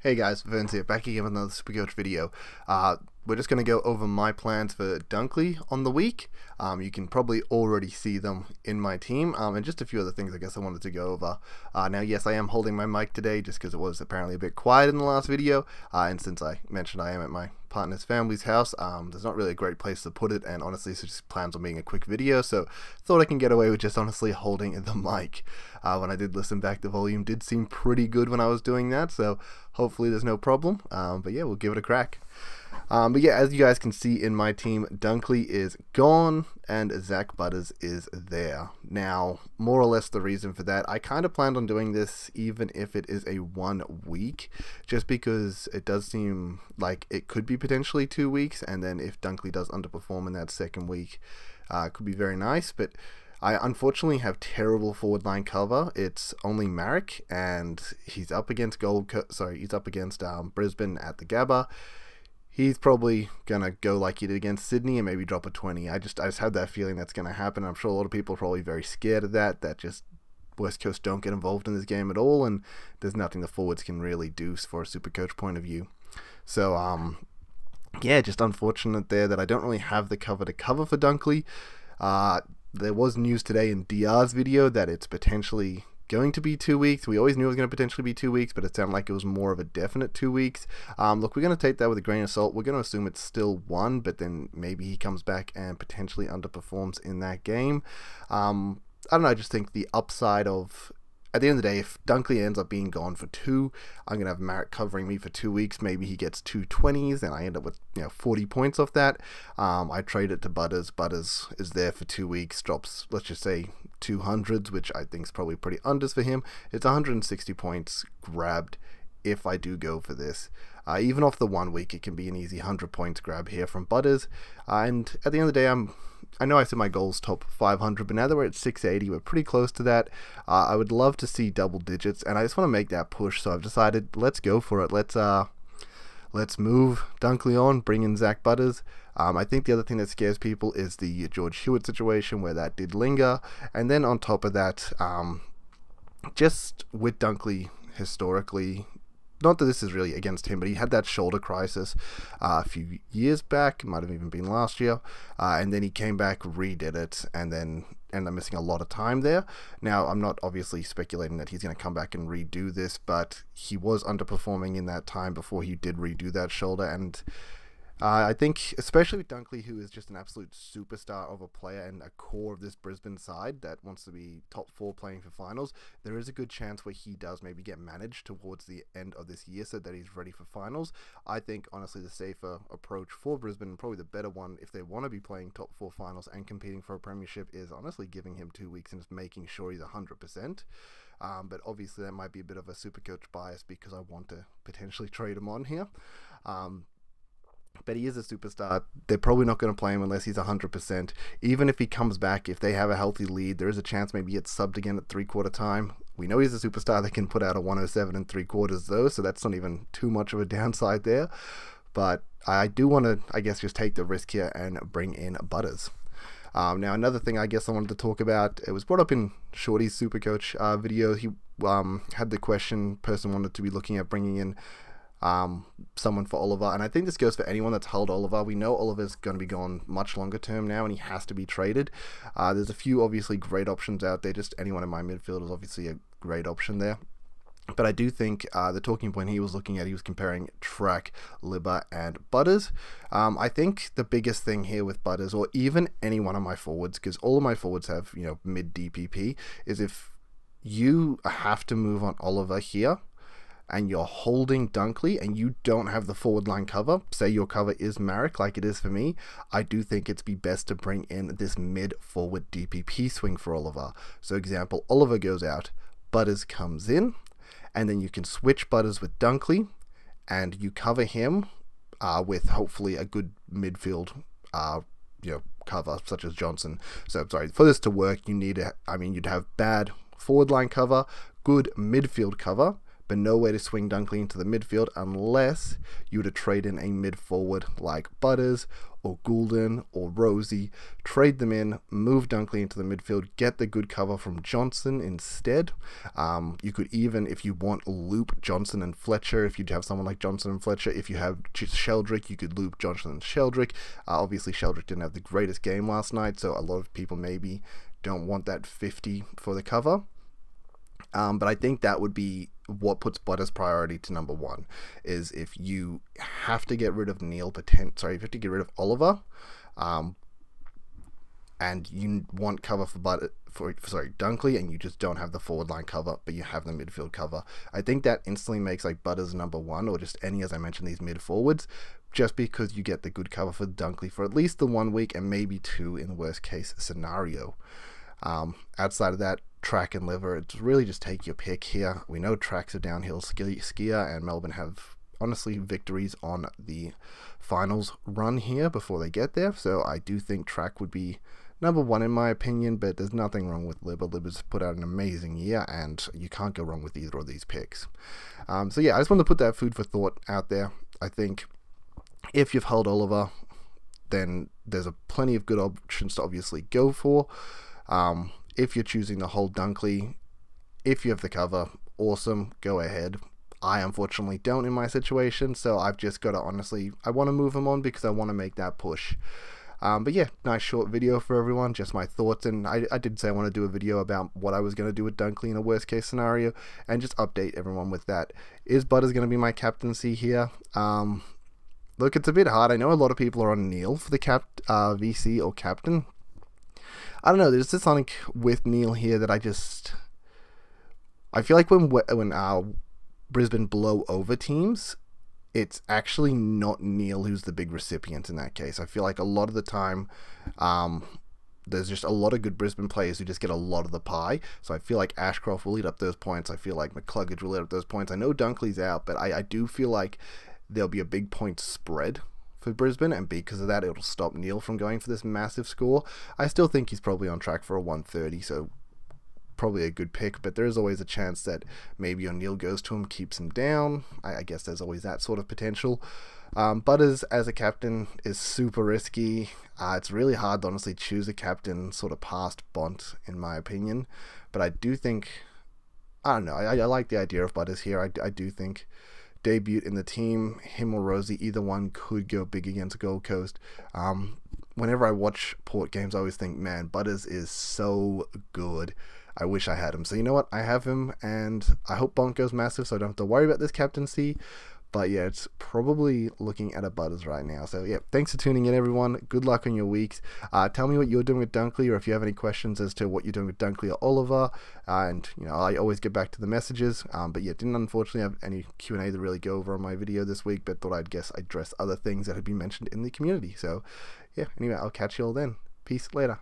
Hey guys, Vince here, back again with another Supercoach video. We're just going to go over my plans for Dunkley on the week. You can probably already see them in my team, and just a few other things I guess I wanted to go over. Now, yes, I am holding my mic today just because it was apparently a bit quiet in the last video, and since I mentioned I am at my partner's family's house, there's not really a great place to put it, and honestly, so just plans on being a quick video, so thought I can get away with just honestly holding the mic. When I did listen back, the volume did seem pretty good when I was doing that, so hopefully there's no problem. But yeah, we'll give it a crack. But yeah, as you guys can see in my team, Dunkley is gone and Zach Butters is there. Now, more or less the reason for that, I kind of planned on doing this even if it is a 1 week, just because it does seem like it could be potentially 2 weeks, and then if Dunkley does underperform in that second week, it could be very nice. But I unfortunately have terrible forward line cover. It's only Marek, and he's up against Brisbane at the Gabba. He's probably gonna go like he did against Sydney and maybe drop a 20. I just have that feeling that's gonna happen. I'm sure a lot of people are probably very scared of that. That just West Coast don't get involved in this game at all, and there's nothing the forwards can really do for a Supercoach point of view. So yeah, just unfortunate there that I don't really have the cover to cover for Dunkley. There was news today in DR's video that it's potentially going to be 2 weeks. We always knew it was going to potentially be 2 weeks, but it sounded like it was more of a definite 2 weeks. Look, we're going to take that with a grain of salt. We're going to assume it's still 1, but then maybe he comes back and potentially underperforms in that game. I don't know, I just think the upside of, at the end of the day, if Dunkley ends up being gone for 2, I'm going to have Marek covering me for 2 weeks. Maybe he gets 2 20s, and I end up with 40 points off that. I trade it to Butters. Butters is there for 2 weeks, drops, let's just say, 200s, which I think is probably pretty unders for him. It's 160 points grabbed if I do go for this. Even off the 1 week, it can be an easy 100 points grab here from Butters. And at the end of the day, I know I said my goal's top 500, but now that we're at 680, we're pretty close to that. I would love to see double digits, and I just want to make that push, so I've decided, let's go for it. Let's move Dunkley on, bring in Zach Butters. I think the other thing that scares people is the George Hewitt situation, where that did linger. And then on top of that, just with Dunkley historically, not that this is really against him, but he had that shoulder crisis a few years back. It might have even been last year. And then he came back, redid it, and then ended up missing a lot of time there. Now, I'm not obviously speculating that he's going to come back and redo this, but he was underperforming in that time before he did redo that shoulder. And I think, especially with Dunkley, who is just an absolute superstar of a player and a core of this Brisbane side that wants to be top 4 playing for finals, there is a good chance where he does maybe get managed towards the end of this year so that he's ready for finals. I think, honestly, the safer approach for Brisbane, and probably the better one if they want to be playing top 4 finals and competing for a premiership, is honestly giving him 2 weeks and just making sure he's 100%. But obviously that might be a bit of a Supercoach bias because I want to potentially trade him on here. But he is a superstar. They're probably not going to play him unless he's 100%. Even if he comes back, if they have a healthy lead, there is a chance maybe he gets subbed again at 3/4 time. We know he's a superstar that can put out a 107 and 3/4 though, so that's not even too much of a downside there. But I do want to, I guess, just take the risk here and bring in Butters. Now, another thing I guess I wanted to talk about, it was brought up in Shorty's Supercoach video. He had the person wanted to be looking at bringing in someone for Oliver, and I think this goes for anyone that's held Oliver. We know Oliver's going to be gone much longer term now, and he has to be traded. There's a few obviously great options out there. Just anyone in my midfield is obviously a great option there. But I do think the talking point he was looking at, he was comparing Track, Libba, and Butters. I think the biggest thing here with Butters, or even any one of my forwards, because all of my forwards have mid DPP, is if you have to move on Oliver here, and you're holding Dunkley and you don't have the forward line cover, say your cover is Marek like it is for me, I do think it's be best to bring in this mid forward DPP swing for Oliver. So example, Oliver goes out, Butters comes in, and then you can switch Butters with Dunkley and you cover him with hopefully a good midfield cover such as Johnson. So sorry, for this to work, you'd have bad forward line cover, good midfield cover, but no way to swing Dunkley into the midfield unless you were to trade in a mid-forward like Butters or Goulden or Rosie. Trade them in, move Dunkley into the midfield, get the good cover from Johnson instead. You could even, if you want, loop Johnson and Fletcher. If you have someone like Johnson and Fletcher, if you have Sheldrick, you could loop Johnson and Sheldrick. Obviously, Sheldrick didn't have the greatest game last night, so a lot of people maybe don't want that 50 for the cover. But I think that would be what puts Butters' priority to number one, is if you have to get rid of if you have to get rid of Oliver, and you want cover for Dunkley, and you just don't have the forward line cover, but you have the midfield cover. I think that instantly makes like Butters number one, or just any, as I mentioned, these mid forwards, just because you get the good cover for Dunkley for at least the 1 week and maybe 2 in the worst case scenario. Outside of that, track and liver, it's really just take your pick here. We know track's a downhill skier, and Melbourne have honestly victories on the finals run here before they get there, so I do think track would be number one in my opinion, but there's nothing wrong with liver. Liver's put out an amazing year, and you can't go wrong with either of these picks. So yeah, I just wanted to put that food for thought out there. I think if you've held Oliver, then there's plenty of good options to obviously go for. If you're choosing to hold Dunkley, if you have the cover, awesome, go ahead. I unfortunately don't in my situation, so I've just got to I want to move him on because I want to make that push. But yeah, nice short video for everyone, just my thoughts, and I did say I want to do a video about what I was going to do with Dunkley in a worst case scenario, and just update everyone with that. Is Butters going to be my captaincy here? Look, it's a bit hard. I know a lot of people are on Neil for the VC or captain. I don't know, there's just something with Neil here that I feel like when Brisbane blow over teams, it's actually not Neil who's the big recipient in that case. I feel like a lot of the time, there's just a lot of good Brisbane players who just get a lot of the pie. So I feel like Ashcroft will eat up those points. I feel like McCluggage will eat up those points. I know Dunkley's out, but I do feel like there'll be a big point spread for Brisbane, and because of that, it'll stop Neil from going for this massive score. I still think he's probably on track for a 130, so probably a good pick, but there is always a chance that maybe O'Neill goes to him, keeps him down. I guess there's always that sort of potential. Butters as a captain is super risky. It's really hard to honestly choose a captain sort of past Bont, in my opinion, but I do think, I don't know, I like the idea of Butters here. I do think debut in the team, him or Rosie, either one could go big against Gold Coast. Whenever I watch Port games, I always think, man, Butters is so good. I wish I had him. So you know what? I have him, and I hope Bont goes massive so I don't have to worry about this captaincy. But yeah, it's probably looking at a Butters right now. So yeah, thanks for tuning in, everyone. Good luck on your weeks. Tell me what you're doing with Dunkley, or if you have any questions as to what you're doing with Dunkley or Oliver. And you know, I always get back to the messages. But yeah, didn't unfortunately have any Q&A to really go over on my video this week, but thought I'd address other things that had been mentioned in the community. So yeah, anyway, I'll catch you all then. Peace, later.